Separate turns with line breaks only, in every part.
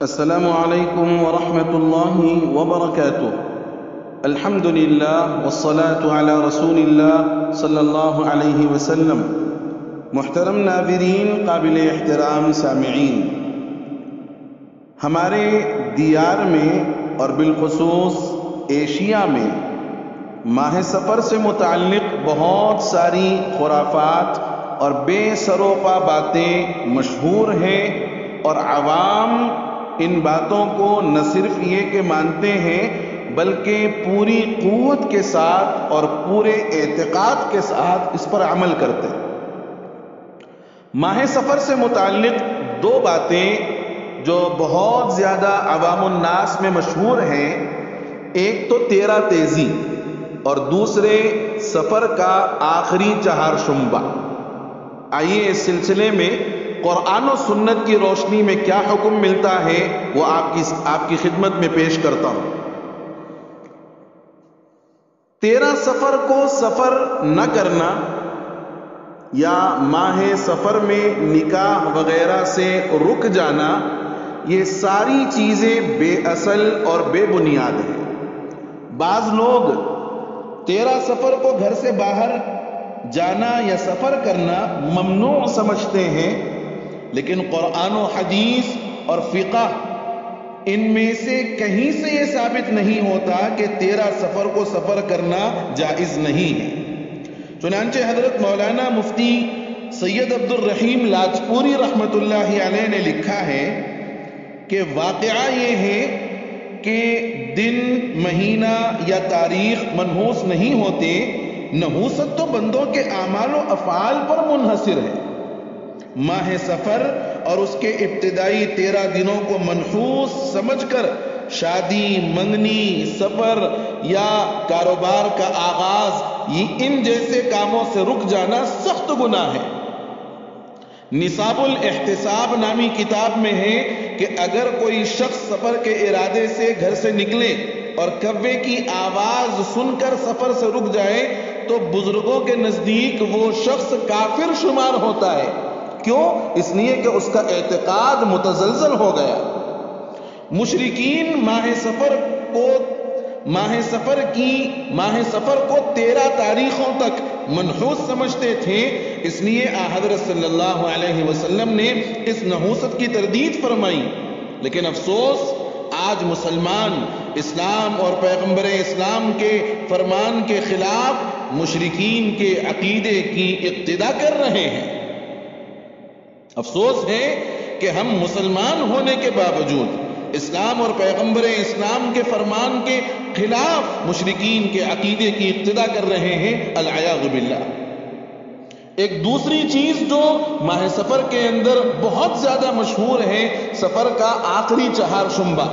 السلام علیکم ورحمۃ اللہ وبرکاتہ۔ الحمد للہ والصلاة علی رسول اللہ صلی اللہ علیہ وسلم۔ محترم ناظرین، قابل احترام سامعین، ہمارے دیار میں اور بالخصوص ایشیا میں ماہ سفر سے متعلق بہت ساری خرافات اور بے سر و پا باتیں مشہور ہیں، اور عوام ان باتوں کو نہ صرف یہ کہ مانتے ہیں بلکہ پوری قوت کے ساتھ اور پورے اعتقاد کے ساتھ اس پر عمل کرتے ہیں۔ ماہ سفر سے متعلق دو باتیں جو بہت زیادہ عوام الناس میں مشہور ہیں، ایک تو 13 تیزی اور دوسرے سفر کا آخری چہارشنبہ۔ آئیے اس سلسلے میں قرآن و سنت کی روشنی میں کیا حکم ملتا ہے وہ آپ کی خدمت میں پیش کرتا ہوں۔ 13 سفر کو سفر نہ کرنا یا ماہ سفر میں نکاح وغیرہ سے رک جانا، یہ ساری چیزیں بے اصل اور بے بنیاد ہیں۔ بعض لوگ 13 سفر کو گھر سے باہر جانا یا سفر کرنا ممنوع سمجھتے ہیں، لیکن قرآن و حدیث اور فقہ ان میں سے کہیں سے یہ ثابت نہیں ہوتا کہ 13 سفر کو سفر کرنا جائز نہیں ہے۔ چنانچہ حضرت مولانا مفتی سید عبد الرحیم لاجپوری رحمۃ اللہ علیہ نے لکھا ہے کہ واقعہ یہ ہے کہ دن، مہینہ یا تاریخ منحوس نہیں ہوتے، نحوست تو بندوں کے اعمال و افعال پر منحصر ہے۔ ماہ سفر اور اس کے ابتدائی 13 دنوں کو منحوس سمجھ کر شادی، منگنی، سفر یا کاروبار کا آغاز یہ ان جیسے کاموں سے رک جانا سخت گناہ ہے۔ نصاب الاحتساب نامی کتاب میں ہے کہ اگر کوئی شخص سفر کے ارادے سے گھر سے نکلے اور کوے کی آواز سن کر سفر سے رک جائے تو بزرگوں کے نزدیک وہ شخص کافر شمار ہوتا ہے۔ کیوں؟ اس لیے کہ اس کا اعتقاد متزلزل ہو گیا۔ مشرکین ماہ سفر کو 13 تاریخوں تک منحوس سمجھتے تھے، اس لیے حضرت صلی اللہ علیہ وسلم نے اس نحوست کی تردید فرمائی۔ لیکن افسوس، آج مسلمان اسلام اور پیغمبر اسلام کے فرمان کے خلاف مشرکین کے عقیدے کی اقتدا کر رہے ہیں۔ افسوس ہے کہ ہم مسلمان ہونے کے باوجود اسلام اور پیغمبر اسلام کے فرمان کے خلاف مشرکین کے عقیدے کی اقتدا کر رہے ہیں، العیاذ باللہ۔ ایک دوسری چیز جو ماہ سفر کے اندر بہت زیادہ مشہور ہے، سفر کا آخری چہارشنبہ۔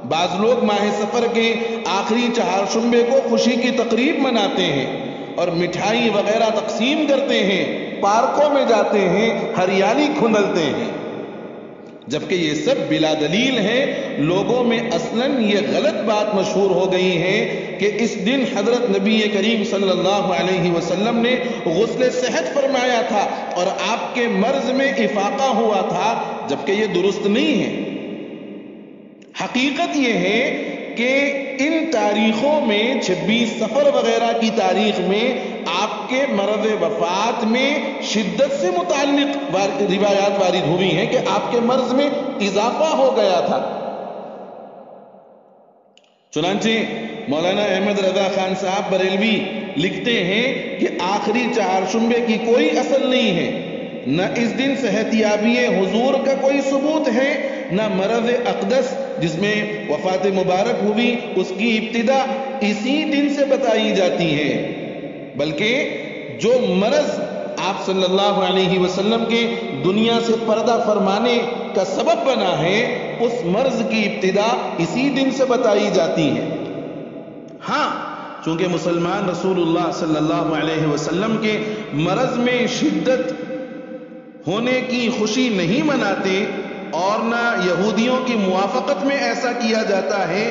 بعض لوگ ماہ سفر کے آخری چہارشنبے کو خوشی کی تقریب مناتے ہیں اور مٹھائی وغیرہ تقسیم کرتے ہیں، پارکوں میں جاتے ہیں، ہریالی کھندلتے ہیں، جبکہ یہ سب بلا دلیل ہے۔ لوگوں میں اصلاً یہ غلط بات مشہور ہو گئی ہے کہ اس دن حضرت نبی کریم صلی اللہ علیہ وسلم نے غسل صحت فرمایا تھا اور آپ کے مرض میں افاقہ ہوا تھا، جبکہ یہ درست نہیں ہے۔ حقیقت یہ ہے کہ ان تاریخوں میں 26 سفر وغیرہ کی تاریخ میں آپ کے مرض وفات میں شدت سے متعلق روایات وارد ہوئی ہیں کہ آپ کے مرض میں اضافہ ہو گیا تھا۔ چنانچہ مولانا احمد رضا خان صاحب بریلوی لکھتے ہیں کہ آخری چہارشنبے کی کوئی اصل نہیں ہے، نہ اس دن صحت یابی حضور کا کوئی ثبوت ہے، نہ مرض اقدس جس میں وفات مبارک ہوئی اس کی ابتدا اسی دن سے بتائی جاتی ہے، بلکہ جو مرض آپ صلی اللہ علیہ وسلم کے دنیا سے پردہ فرمانے کا سبب بنا ہے، اس مرض کی ابتدا اسی دن سے بتائی جاتی ہے۔ ہاں، چونکہ مسلمان رسول اللہ صلی اللہ علیہ وسلم کے مرض میں شدت ہونے کی خوشی نہیں مناتے اور نہ یہودیوں کی موافقت میں ایسا کیا جاتا ہے،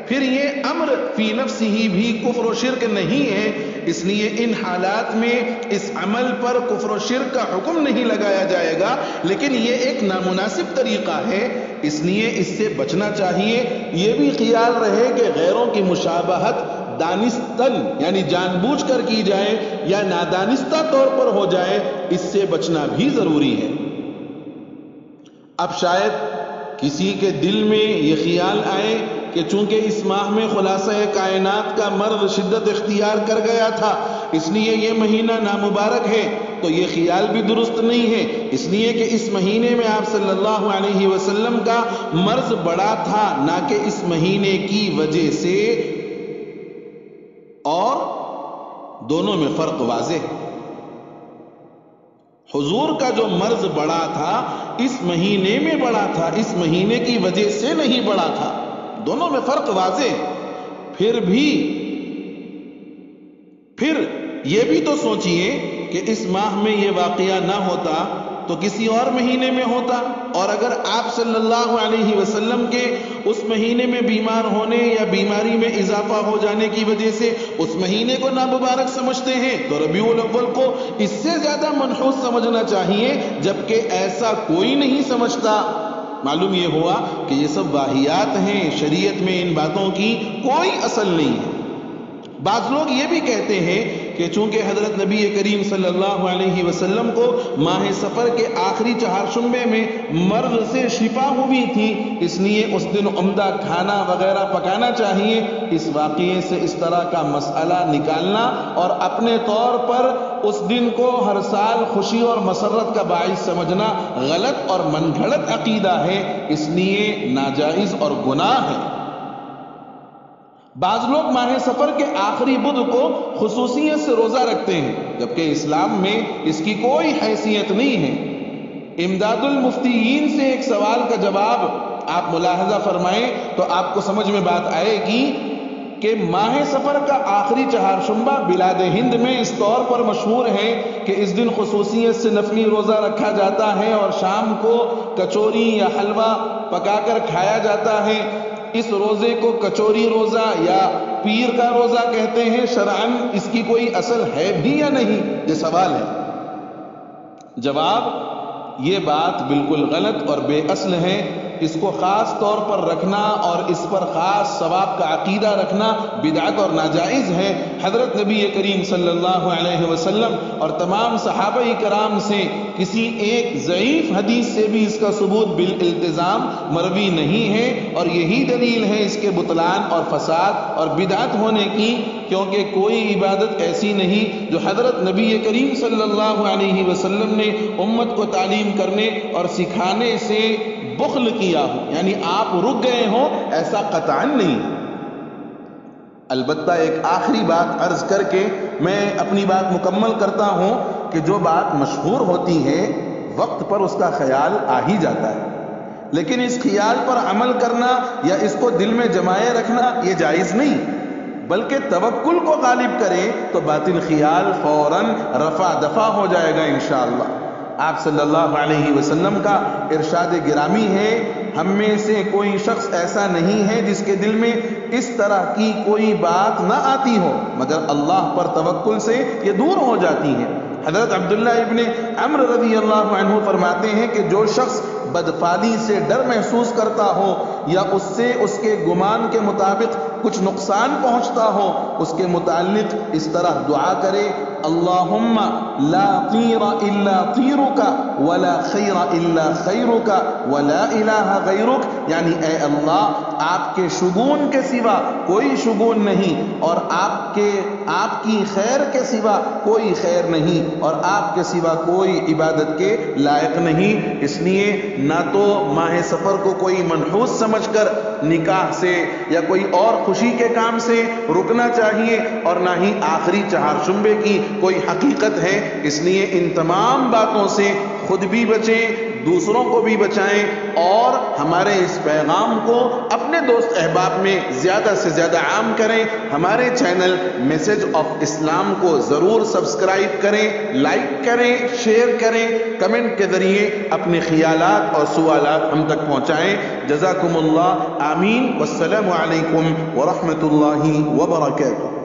پھر یہ امر فی نفسہ ہی بھی کفر و شرک نہیں ہے، اس لیے ان حالات میں اس عمل پر کفر و شرک کا حکم نہیں لگایا جائے گا، لیکن یہ ایک نامناسب طریقہ ہے، اس لیے اس سے بچنا چاہیے۔ یہ بھی خیال رہے کہ غیروں کی مشابہت دانستن یعنی جان بوجھ کر کی جائے یا نادانستہ طور پر ہو جائے، اس سے بچنا بھی ضروری ہے۔ اب شاید کسی کے دل میں یہ خیال آئے کہ چونکہ اس ماہ میں خلاصہ کائنات کا مرض شدت اختیار کر گیا تھا، اس لیے یہ مہینہ نامبارک ہے، تو یہ خیال بھی درست نہیں ہے، اس لیے کہ اس مہینے میں آپ صلی اللہ علیہ وسلم کا مرض بڑا تھا، نہ کہ اس مہینے کی وجہ سے، اور دونوں میں فرق واضح ہے۔ حضور کا جو مرض بڑا تھا اس مہینے میں بڑا تھا، اس مہینے کی وجہ سے نہیں بڑا تھا، دونوں میں فرق واضح۔ پھر یہ بھی تو سوچئے کہ اس ماہ میں یہ واقعہ نہ ہوتا تو کسی اور مہینے میں ہوتا، اور اگر آپ صلی اللہ علیہ وسلم کے اس مہینے میں بیمار ہونے یا بیماری میں اضافہ ہو جانے کی وجہ سے اس مہینے کو نامبارک سمجھتے ہیں تو ربیع الاول کو اس سے زیادہ منحوس سمجھنا چاہیے، جبکہ ایسا کوئی نہیں سمجھتا۔ معلوم یہ ہوا کہ یہ سب واہیات ہیں، شریعت میں ان باتوں کی کوئی اصل نہیں ہے۔ بعض لوگ یہ بھی کہتے ہیں کہ چونکہ حضرت نبی کریم صلی اللہ علیہ وسلم کو ماہ سفر کے آخری چہارشنبے میں مرض سے شفا ہوئی تھی، اس لیے اس دن عمدہ کھانا وغیرہ پکانا چاہیے۔ اس واقعے سے اس طرح کا مسئلہ نکالنا اور اپنے طور پر اس دن کو ہر سال خوشی اور مسرت کا باعث سمجھنا غلط اور من گھڑت عقیدہ ہے، اس لیے ناجائز اور گناہ ہے۔ بعض لوگ ماہ سفر کے آخری بدھ کو خصوصیت سے روزہ رکھتے ہیں، جبکہ اسلام میں اس کی کوئی حیثیت نہیں ہے۔ امداد المفتیین سے ایک سوال کا جواب آپ ملاحظہ فرمائیں تو آپ کو سمجھ میں بات آئے گی کہ ماہ سفر کا آخری چہارشنبہ بلاد ہند میں اس طور پر مشہور ہے کہ اس دن خصوصیت سے نفلی روزہ رکھا جاتا ہے اور شام کو کچوری یا حلوہ پکا کر کھایا جاتا ہے۔ اس روزے کو کچوری روزہ یا پیر کا روزہ کہتے ہیں، شرعاً اس کی کوئی اصل ہے بھی یا نہیں؟ یہ سوال ہے۔ جواب، یہ بات بالکل غلط اور بے اصل ہے۔ اس کو خاص طور پر رکھنا اور اس پر خاص ثواب کا عقیدہ رکھنا بدعت اور ناجائز ہے۔ حضرت نبی کریم صلی اللہ علیہ وسلم اور تمام صحابہ کرام سے کسی ایک ضعیف حدیث سے بھی اس کا ثبوت بالالتزام مروی نہیں ہے، اور یہی دلیل ہے اس کے بطلان اور فساد اور بدعت ہونے کی، کیونکہ کوئی عبادت ایسی نہیں جو حضرت نبی کریم صلی اللہ علیہ وسلم نے امت کو تعلیم کرنے اور سکھانے سے بخل کیا ہو، یعنی آپ رک گئے ہوں، ایسا قطعاً نہیں۔ البتہ ایک آخری بات عرض کر کے میں اپنی بات مکمل کرتا ہوں کہ جو بات مشہور ہوتی ہے وقت پر اس کا خیال آ ہی جاتا ہے، لیکن اس خیال پر عمل کرنا یا اس کو دل میں جمائے رکھنا یہ جائز نہیں، بلکہ توکل کو غالب کرے تو باطل خیال فوراً رفع دفع ہو جائے گا انشاءاللہ۔ آپ صلی اللہ علیہ وسلم کا ارشاد گرامی ہے، ہم میں سے کوئی شخص ایسا نہیں ہے جس کے دل میں اس طرح کی کوئی بات نہ آتی ہو مگر اللہ پر توکل سے یہ دور ہو جاتی ہے۔ حضرت عبداللہ ابن عمرو رضی اللہ عنہ فرماتے ہیں کہ جو شخص بدفعلی سے ڈر محسوس کرتا ہو یا اس سے اس کے گمان کے مطابق کچھ نقصان پہنچتا ہو، اس کے متعلق اس طرح دعا کرے، اللہم لا طیر الا طیرک ولا خیر الا خیرک ولا الہ غیرک، یعنی اے اللہ آپ کے شگون کے سوا کوئی شگون نہیں، اور آپ کی خیر کے سوا کوئی خیر نہیں، اور آپ کے سوا کوئی عبادت کے لائق نہیں۔ اس لیے نہ تو ماہ سفر کو کوئی منحوس سمجھ کر نکاح سے یا کوئی اور خوشی کے کام سے رکنا چاہیے، اور نہ ہی آخری چہارشنبے کی کوئی حقیقت ہے۔ اس لیے ان تمام باتوں سے خود بھی بچیں، دوسروں کو بھی بچائیں، اور ہمارے اس پیغام کو اپنے دوست احباب میں زیادہ سے زیادہ عام کریں۔ ہمارے چینل میسج آف اسلام کو ضرور سبسکرائب کریں، لائک کریں، شیئر کریں، کمنٹ کے ذریعے اپنے خیالات اور سوالات ہم تک پہنچائیں۔ جزاکم اللہ، آمین، والسلام علیکم ورحمۃ اللہ وبرکاتہ۔